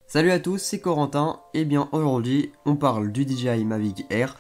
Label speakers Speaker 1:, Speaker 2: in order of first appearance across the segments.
Speaker 1: Salut à tous, c'est Corentin, et bien aujourd'hui on parle du DJI Mavic Air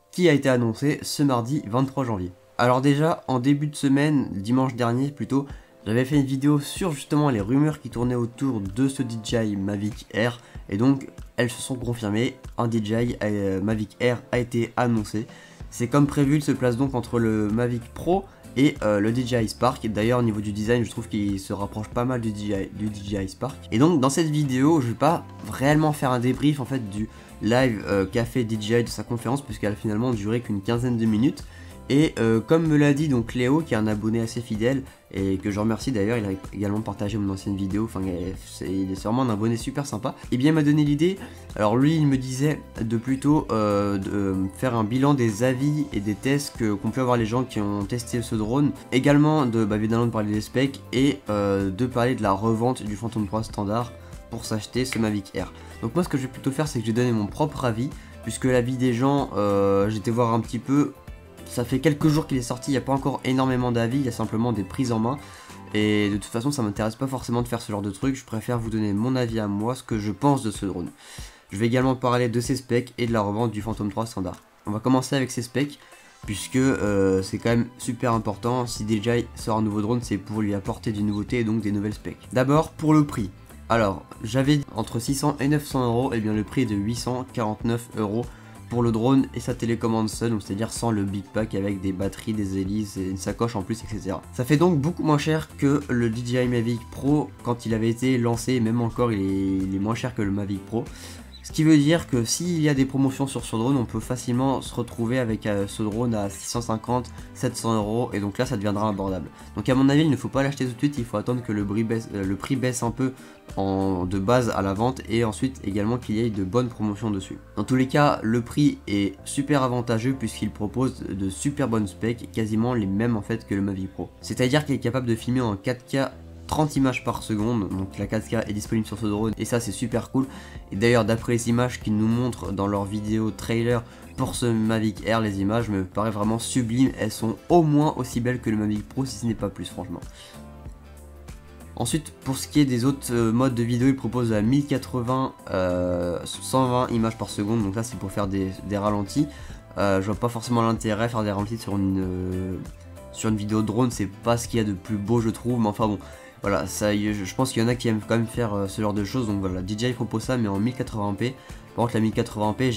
Speaker 1: qui a été annoncé ce mardi 23 janvier. Alors déjà en début de semaine, dimanche dernier plutôt, j'avais fait une vidéo sur justement les rumeurs qui tournaient autour de ce DJI Mavic Air et donc elles se sont confirmées, un DJI Mavic Air a été annoncé. C'est comme prévu, il se place donc entre le Mavic Pro et le DJI Spark. D'ailleurs au niveau du design je trouve qu'il se rapproche pas mal du DJI Spark. Et donc dans cette vidéo je vais pas réellement faire un débrief en fait du live qu'a fait DJI de sa conférence, puisqu'elle a finalement duré qu'une quinzaine de minutes. Et comme me l'a dit donc Léo, qui est un abonné assez fidèle et que je remercie d'ailleurs, il a également partagé mon ancienne vidéo, enfin il est vraiment un abonné super sympa, et bien il m'a donné l'idée. Alors lui il me disait de plutôt faire un bilan des avis et des tests qu'ont pu avoir les gens qui ont testé ce drone, également évidemment de parler des specs et de parler de la revente du Phantom 3 standard pour s'acheter ce Mavic Air. Donc moi ce que je vais plutôt faire, c'est que je vais donner mon propre avis, puisque l'avis des gens, j'étais voir un petit peu. Ça fait quelques jours qu'il est sorti, il n'y a pas encore énormément d'avis, il y a simplement des prises en main. Et de toute façon ça m'intéresse pas forcément de faire ce genre de truc, je préfère vous donner mon avis à moi, ce que je pense de ce drone. Je vais également parler de ses specs et de la revente du Phantom 3 standard. On va commencer avec ses specs, puisque c'est quand même super important. Si DJI sort un nouveau drone, c'est pour lui apporter du nouveauté et donc des nouvelles specs. D'abord pour le prix. Alors j'avais dit entre 600 et 900 euros, et bien le prix est de 849 euros pour le drone et sa télécommande seule, donc c'est-à-dire sans le big pack avec des batteries, des hélices et une sacoche en plus, etc. Ça fait donc beaucoup moins cher que le DJI Mavic Pro quand il avait été lancé, même encore il est moins cher que le Mavic Pro. Ce qui veut dire que s'il y a des promotions sur ce drone, on peut facilement se retrouver avec ce drone à 650, 700 euros, et donc là ça deviendra abordable. Donc à mon avis il ne faut pas l'acheter tout de suite, il faut attendre que le prix baisse un peu de base à la vente, et ensuite également qu'il y ait de bonnes promotions dessus. Dans tous les cas, le prix est super avantageux puisqu'il propose de super bonnes specs, quasiment les mêmes en fait que le Mavic Pro. C'est-à-dire qu'il est capable de filmer en 4K 30 images par seconde, donc la 4K est disponible sur ce drone et ça c'est super cool. Et d'ailleurs d'après les images qu'ils nous montrent dans leur vidéo trailer pour ce Mavic Air, les images me paraissent vraiment sublimes, elles sont au moins aussi belles que le Mavic Pro si ce n'est pas plus franchement. Ensuite pour ce qui est des autres modes de vidéo, il propose à 1080 120 images par seconde, donc là c'est pour faire des ralentis. Je vois pas forcément l'intérêt à faire des ralentis sur une vidéo drone, c'est pas ce qu'il y a de plus beau je trouve, mais enfin bon. Voilà, ça, je pense qu'il y en a qui aiment quand même faire ce genre de choses, donc voilà, DJI propose ça mais en 1080p. Par contre la 1080p,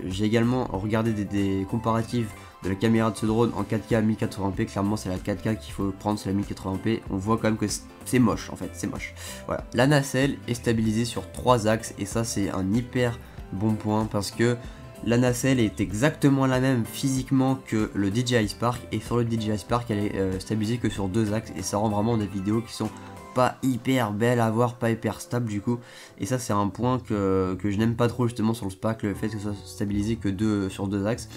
Speaker 1: j'ai également regardé des comparatifs de la caméra de ce drone en 4K 1080p, clairement c'est la 4K qu'il faut prendre, c'est la 1080p, on voit quand même que c'est moche en fait, c'est moche. Voilà, la nacelle est stabilisée sur 3 axes et ça c'est un hyper bon point parce que la nacelle est exactement la même physiquement que le DJI Spark, et sur le DJI Spark elle est stabilisée que sur 2 axes, et ça rend vraiment des vidéos qui sont pas hyper belles à voir, pas hyper stables du coup, et ça c'est un point que je n'aime pas trop justement sur le Spark, le fait que ce soit stabilisé que sur 2 axes.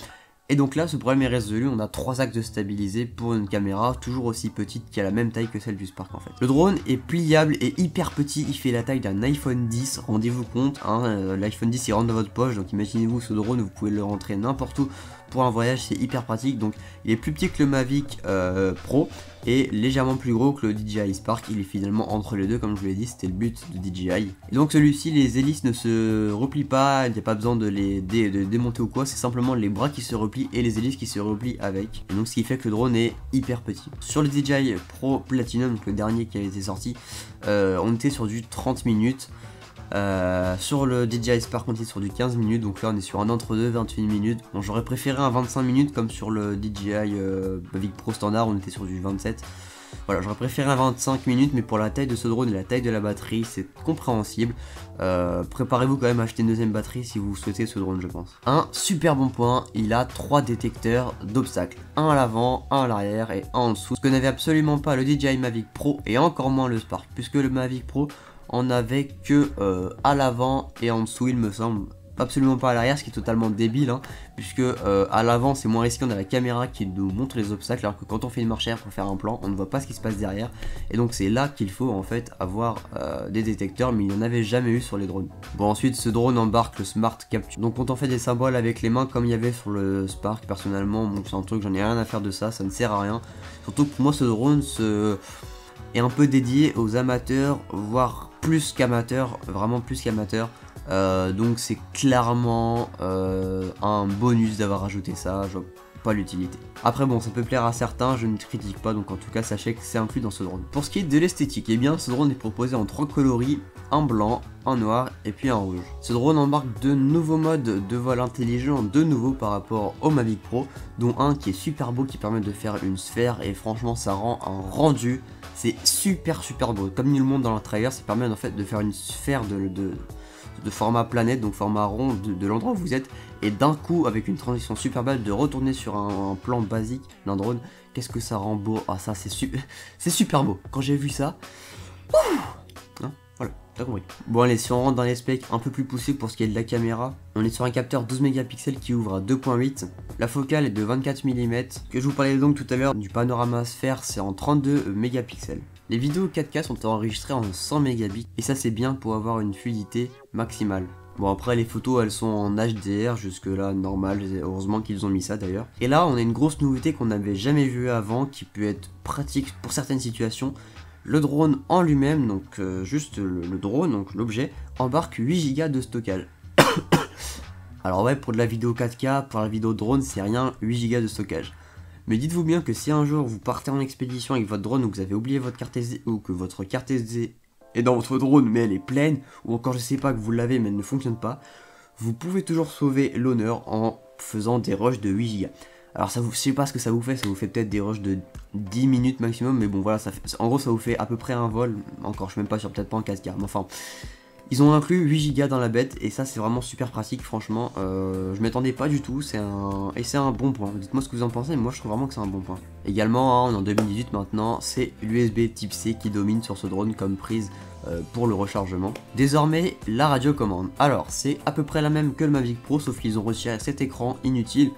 Speaker 1: Et donc là ce problème est résolu, on a 3 axes de stabilisé pour une caméra toujours aussi petite qui a la même taille que celle du Spark en fait. Le drone est pliable et hyper petit, il fait la taille d'un iPhone 10, rendez-vous compte, hein, l'iPhone 10 il rentre dans votre poche, donc imaginez-vous ce drone, vous pouvez le rentrer n'importe où pour un voyage, c'est hyper pratique. Donc il est plus petit que le Mavic Pro et légèrement plus gros que le DJI Spark, il est finalement entre les deux comme je vous l'ai dit, c'était le but de DJI. Et donc celui-ci, les hélices ne se replient pas, il n'y a pas besoin de les démonter ou quoi, c'est simplement les bras qui se replient et les hélices qui se replient avec. Et donc ce qui fait que le drone est hyper petit. Sur le DJI Pro Platinum, donc le dernier qui a été sorti, on était sur du 30 minutes. Sur le DJI Spark on était sur du 15 minutes, donc là on est sur un entre-deux 28 minutes. Bon, j'aurais préféré un 25 minutes comme sur le DJI Mavic Pro standard, on était sur du 27. Voilà, j'aurais préféré un 25 minutes, mais pour la taille de ce drone et la taille de la batterie, c'est compréhensible. Préparez-vous quand même à acheter une deuxième batterie si vous souhaitez ce drone, je pense. Un super bon point, il a 3 détecteurs d'obstacles. Un à l'avant, un à l'arrière et un en dessous. Ce que n'avait absolument pas le DJI Mavic Pro et encore moins le Spark, puisque le Mavic Pro on avait que à l'avant et en dessous il me semble, absolument pas à l'arrière, ce qui est totalement débile hein, puisque à l'avant c'est moins risqué, on a la caméra qui nous montre les obstacles, alors que quand on fait une marche arrière pour faire un plan on ne voit pas ce qui se passe derrière, et donc c'est là qu'il faut en fait avoir des détecteurs, mais il n'y en avait jamais eu sur les drones. Bon, ensuite ce drone embarque le Smart Capture, donc quand on fait des symboles avec les mains comme il y avait sur le Spark, personnellement bon, c'est un truc, j'en ai rien à faire de ça, ça ne sert à rien, surtout que pour moi ce drone est un peu dédié aux amateurs, voire plus qu'amateur, vraiment plus qu'amateur. Donc c'est clairement un bonus d'avoir ajouté ça, je vois pas l'utilité. Après bon, ça peut plaire à certains, je ne critique pas, donc en tout cas sachez que c'est inclus dans ce drone. Pour ce qui est de l'esthétique, eh bien ce drone est proposé en 3 coloris, un blanc, un noir et puis un rouge. Ce drone embarque de nouveaux modes de vol intelligent, de nouveau par rapport au Mavic Pro, dont un qui est super beau, qui permet de faire une sphère, et franchement ça rend un rendu, c'est super beau. Comme il le montre dans le trailer, ça permet en fait de faire une sphère de format planète, donc format rond de l'endroit où vous êtes, et d'un coup avec une transition super belle de retourner sur un plan basique d'un drone. Qu'est-ce que ça rend beau. Ah ça c'est super beau. Quand j'ai vu ça, hein, voilà, t'as compris. Bon allez, si on rentre dans les specs un peu plus poussés pour ce qui est de la caméra, on est sur un capteur 12 mégapixels qui ouvre à 2.8, la focale est de 24 mm, que je vous parlais donc tout à l'heure du panorama sphère, c'est en 32 mégapixels. Les vidéos 4K sont enregistrées en 100 mégabits et ça c'est bien pour avoir une fluidité maximale. Bon après les photos elles sont en HDR, jusque là normal, heureusement qu'ils ont mis ça d'ailleurs. Et là on a une grosse nouveauté qu'on n'avait jamais vue avant, qui peut être pratique pour certaines situations. Le drone en lui-même, donc juste le drone, donc l'objet, embarque 8 Go de stockage. Alors ouais, pour de la vidéo 4K, pour la vidéo drone c'est rien, 8 Go de stockage. Mais dites-vous bien que si un jour vous partez en expédition avec votre drone, ou que vous avez oublié votre carte SD, ou que votre carte SD est dans votre drone mais elle est pleine, ou encore je sais pas que vous l'avez mais elle ne fonctionne pas, vous pouvez toujours sauver l'honneur en faisant des rushs de 8 Go. Alors ça vous, je sais pas ce que ça vous fait peut-être des rushs de 10 minutes maximum, mais bon voilà, ça fait, en gros ça vous fait à peu près un vol, encore je suis même pas sûr, peut-être pas en 4K, mais enfin... Ils ont inclus 8 Go dans la bête et ça c'est vraiment super pratique, franchement, je m'attendais pas du tout, c'est un bon point. Dites-moi ce que vous en pensez, mais moi je trouve vraiment que c'est un bon point. Également, hein, on est en 2018 maintenant, c'est l'USB type C qui domine sur ce drone comme prise pour le rechargement. Désormais, la radiocommande. Alors, c'est à peu près la même que le Mavic Pro, sauf qu'ils ont retiré cet écran inutile.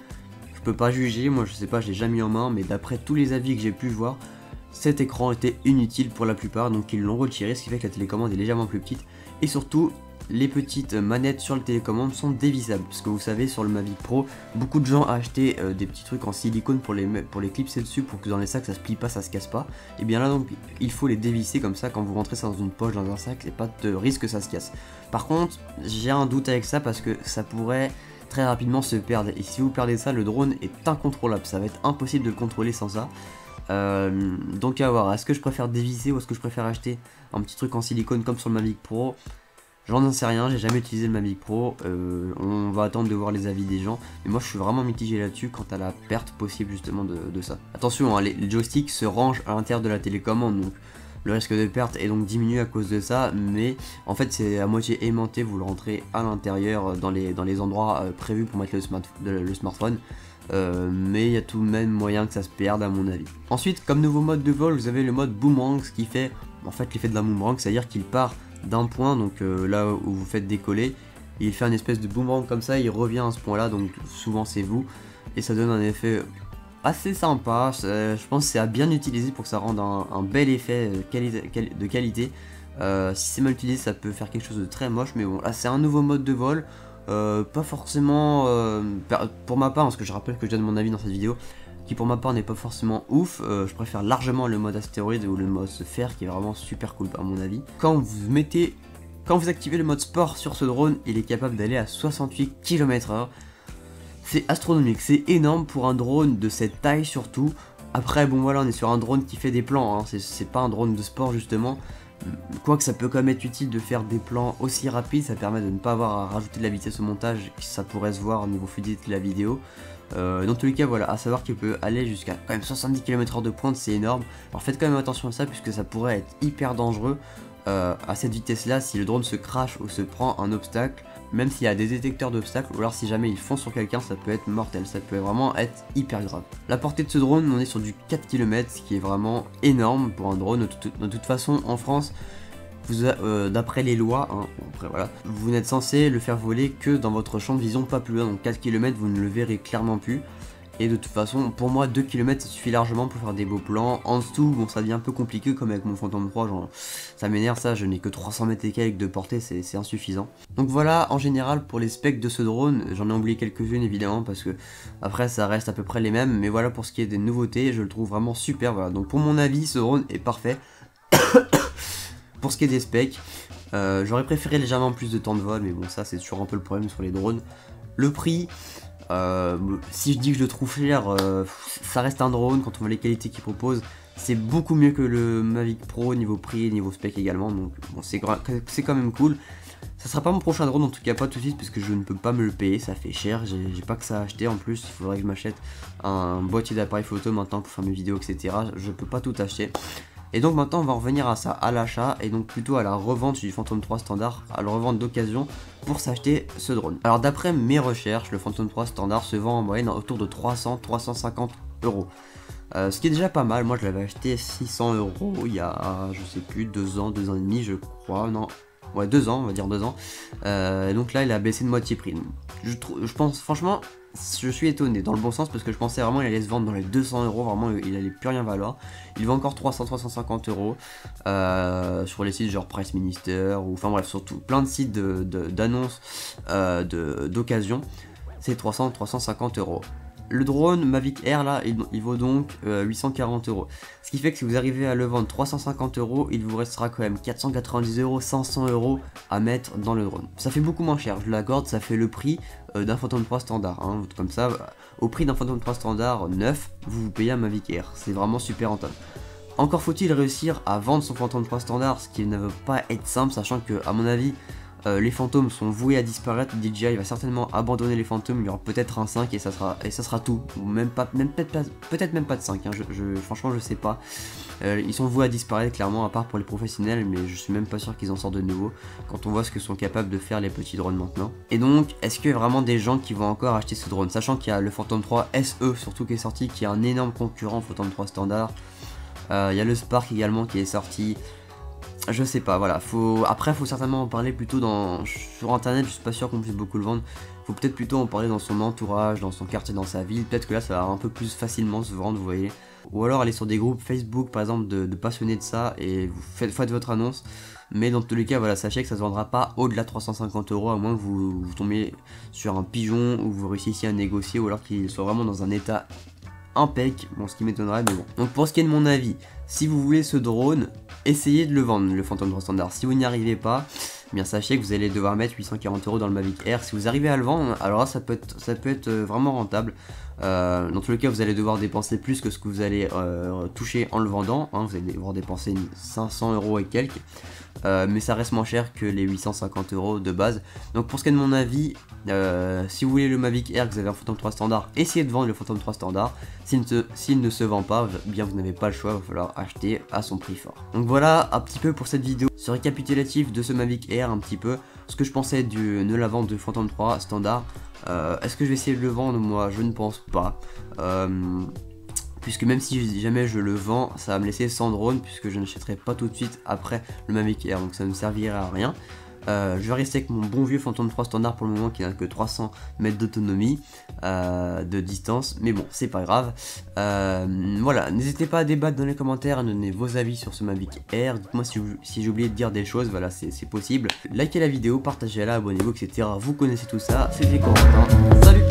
Speaker 1: Je peux pas juger, moi je sais pas, je l'ai jamais mis en main, mais d'après tous les avis que j'ai pu voir, cet écran était inutile pour la plupart, donc ils l'ont retiré, ce qui fait que la télécommande est légèrement plus petite. Et surtout, les petites manettes sur le télécommande sont dévissables, parce que vous savez, sur le Mavic Pro, beaucoup de gens achetaient des petits trucs en silicone pour les clipser dessus, pour que dans les sacs ça se plie pas, ça se casse pas. Et bien là donc, il faut les dévisser comme ça, quand vous rentrez ça dans une poche, dans un sac, c'est pas de risque que ça se casse. Par contre, j'ai un doute avec ça, parce que ça pourrait très rapidement se perdre, et si vous perdez ça, le drone est incontrôlable, ça va être impossible de le contrôler sans ça. Donc à voir, est-ce que je préfère dévisser ou est-ce que je préfère acheter un petit truc en silicone comme sur le Mavic Pro? J'en sais rien, j'ai jamais utilisé le Mavic Pro, on va attendre de voir les avis des gens, mais moi je suis vraiment mitigé là-dessus quant à la perte possible justement de ça. Attention, hein, les joysticks se rangent à l'intérieur de la télécommande, donc le risque de perte est donc diminué à cause de ça, mais en fait c'est à moitié aimanté, vous le rentrez à l'intérieur dans les endroits prévus pour mettre le smartphone. Mais il y a tout de même moyen que ça se perde à mon avis. Ensuite, comme nouveau mode de vol, vous avez le mode boomerang, ce qui fait en fait l'effet de la boomerang, c'est-à-dire qu'il part d'un point, donc là où vous faites décoller, et il fait un espèce de boomerang comme ça, il revient à ce point là, donc souvent c'est vous, et ça donne un effet assez sympa. Je pense que c'est à bien utiliser pour que ça rende un bel effet de qualité. Si c'est mal utilisé, ça peut faire quelque chose de très moche, mais bon, là c'est un nouveau mode de vol. Pas forcément pour ma part, parce que je rappelle que je donne mon avis dans cette vidéo, qui pour ma part n'est pas forcément ouf. Je préfère largement le mode astéroïde ou le mode sphère, qui est vraiment super cool à mon avis. Quand vous activez le mode sport sur ce drone, il est capable d'aller à 68 km/h. C'est astronomique, c'est énorme pour un drone de cette taille surtout. Après bon voilà, on est sur un drone qui fait des plans, hein. C'est pas un drone de sport justement. Quoique ça peut quand même être utile de faire des plans aussi rapides, ça permet de ne pas avoir à rajouter de la vitesse au montage, ça pourrait se voir au niveau fluidité de la vidéo. Dans tous les cas voilà, à savoir qu'il peut aller jusqu'à quand même 70 km/h de pointe, c'est énorme. Alors faites quand même attention à ça, puisque ça pourrait être hyper dangereux à cette vitesse là si le drone se crache ou se prend un obstacle. Même s'il y a des détecteurs d'obstacles, ou alors si jamais il fonce sur quelqu'un, ça peut être mortel, ça peut vraiment être hyper grave. La portée de ce drone, on est sur du 4 km, ce qui est vraiment énorme pour un drone. De toute façon, en France, d'après les lois, hein, après, voilà, vous n'êtes censé le faire voler que dans votre champ de vision, pas plus loin, donc 4 km, vous ne le verrez clairement plus. Et de toute façon, pour moi, 2 km ça suffit largement pour faire des beaux plans. En dessous, bon, ça devient un peu compliqué, comme avec mon Phantom 3, genre, ça m'énerve ça, je n'ai que 300 mètres et quelques de portée, c'est insuffisant. Donc voilà, en général, pour les specs de ce drone, j'en ai oublié quelques-unes évidemment, parce que après, ça reste à peu près les mêmes. Mais voilà, pour ce qui est des nouveautés, je le trouve vraiment super, voilà. Donc pour mon avis, ce drone est parfait. Pour ce qui est des specs, j'aurais préféré légèrement plus de temps de vol, mais bon ça c'est toujours un peu le problème sur les drones. Le prix, si je dis que je le trouve cher, ça reste un drone. Quand on voit les qualités qu'il propose, c'est beaucoup mieux que le Mavic Pro niveau prix, niveau spec également, donc bon, c'est quand même cool. Ça sera pas mon prochain drone, en tout cas pas tout de suite, parce que je ne peux pas me le payer, ça fait cher, j'ai pas que ça à acheter. En plus il faudrait que je m'achète un boîtier d'appareil photo maintenant pour faire mes vidéos, etc. Je peux pas tout acheter. Et donc maintenant on va revenir à ça, à l'achat, et donc plutôt à la revente du Phantom 3 standard, à la revente d'occasion pour s'acheter ce drone. Alors d'après mes recherches, le Phantom 3 standard se vend en moyenne autour de 300-350 euros. Ce qui est déjà pas mal. Moi je l'avais acheté 600 euros il y a, je sais plus, 2 ans, 2 ans et demi je crois, non. Ouais, 2 ans, on va dire 2 ans. Donc là, il a baissé de moitié prix. Je pense, franchement, je suis étonné dans le bon sens parce que je pensais vraiment qu'il allait se vendre dans les 200 euros. Vraiment, il allait plus rien valoir. Il va encore 300-350 euros sur les sites genre Price Minister ou enfin bref, surtout plein de sites d'annonces d'occasion. C'est 300-350 euros. Le drone Mavic Air là, il vaut donc 840 euros. Ce qui fait que si vous arrivez à le vendre 350 euros, il vous restera quand même 490 euros, 500 euros à mettre dans le drone. Ça fait beaucoup moins cher, je l'accorde, ça fait le prix d'un Phantom 3 standard. Hein. Comme ça, au prix d'un Phantom 3 standard neuf, vous payez un Mavic Air. C'est vraiment super rentable. Encore faut-il réussir à vendre son Phantom 3 standard, ce qui ne va pas être simple, sachant que, à mon avis, les fantômes sont voués à disparaître. DJI va certainement abandonner les fantômes. Il y aura peut-être un 5 et ça sera tout. Ou même pas, peut-être même pas de 5. Hein. Franchement, je sais pas. Ils sont voués à disparaître clairement, à part pour les professionnels, mais je suis même pas sûr qu'ils en sortent de nouveau quand on voit ce que sont capables de faire les petits drones maintenant. Et donc, est-ce qu'il y a vraiment des gens qui vont encore acheter ce drone, sachant qu'il y a le Phantom 3 SE surtout qui est sorti, qui est un énorme concurrent au Phantom 3 standard. Il y a le Spark également qui est sorti. Je sais pas, voilà, après faut certainement en parler plutôt sur internet, je suis pas sûr qu'on puisse beaucoup le vendre. Faut peut-être plutôt en parler dans son entourage, dans son quartier, dans sa ville, peut-être que là ça va un peu plus facilement se vendre, vous voyez. Ou alors aller sur des groupes Facebook par exemple de passionnés de ça et vous faites votre annonce. Mais dans tous les cas, voilà, sachez que ça se vendra pas au-delà de 350 euros, à moins que vous tombiez sur un pigeon ou vous réussissiez à négocier, ou alors qu'il soit vraiment dans un état impec, bon ce qui m'étonnerait mais bon. Donc pour ce qui est de mon avis, si vous voulez ce drone, essayez de le vendre, le Phantom 3 standard. Si vous n'y arrivez pas, eh bien sachez que vous allez devoir mettre 840 euros dans le Mavic Air. Si vous arrivez à le vendre, alors là ça peut être vraiment rentable. Dans tous les cas, vous allez devoir dépenser plus que ce que vous allez toucher en le vendant, hein. Vous allez devoir dépenser 500 euros et quelques, mais ça reste moins cher que les 850 euros de base. Donc pour ce qui est de mon avis, si vous voulez le Mavic Air, que vous avez un Phantom 3 standard, essayez de vendre le Phantom 3 standard. S'il ne se vend pas, bien vous n'avez pas le choix, il va falloir acheter à son prix fort. Donc voilà un petit peu pour cette vidéo, ce récapitulatif de ce Mavic Air, un petit peu ce que je pensais de la vente de Phantom 3 standard. Est-ce que je vais essayer de le vendre? Moi je ne pense pas, puisque même si jamais je le vends, ça va me laisser sans drone, puisque je n'achèterai pas tout de suite après le Mavic Air, donc ça ne me servirait à rien. Je vais rester avec mon bon vieux Phantom 3 standard pour le moment, qui n'a que 300 mètres d'autonomie de distance, mais bon c'est pas grave. Voilà, n'hésitez pas à débattre dans les commentaires, à donner vos avis sur ce Mavic Air. Dites-moi si j'ai oublié de dire des choses, voilà, c'est possible. Likez la vidéo, partagez-la, abonnez-vous, etc. Vous connaissez tout ça, c'était Corentin, salut.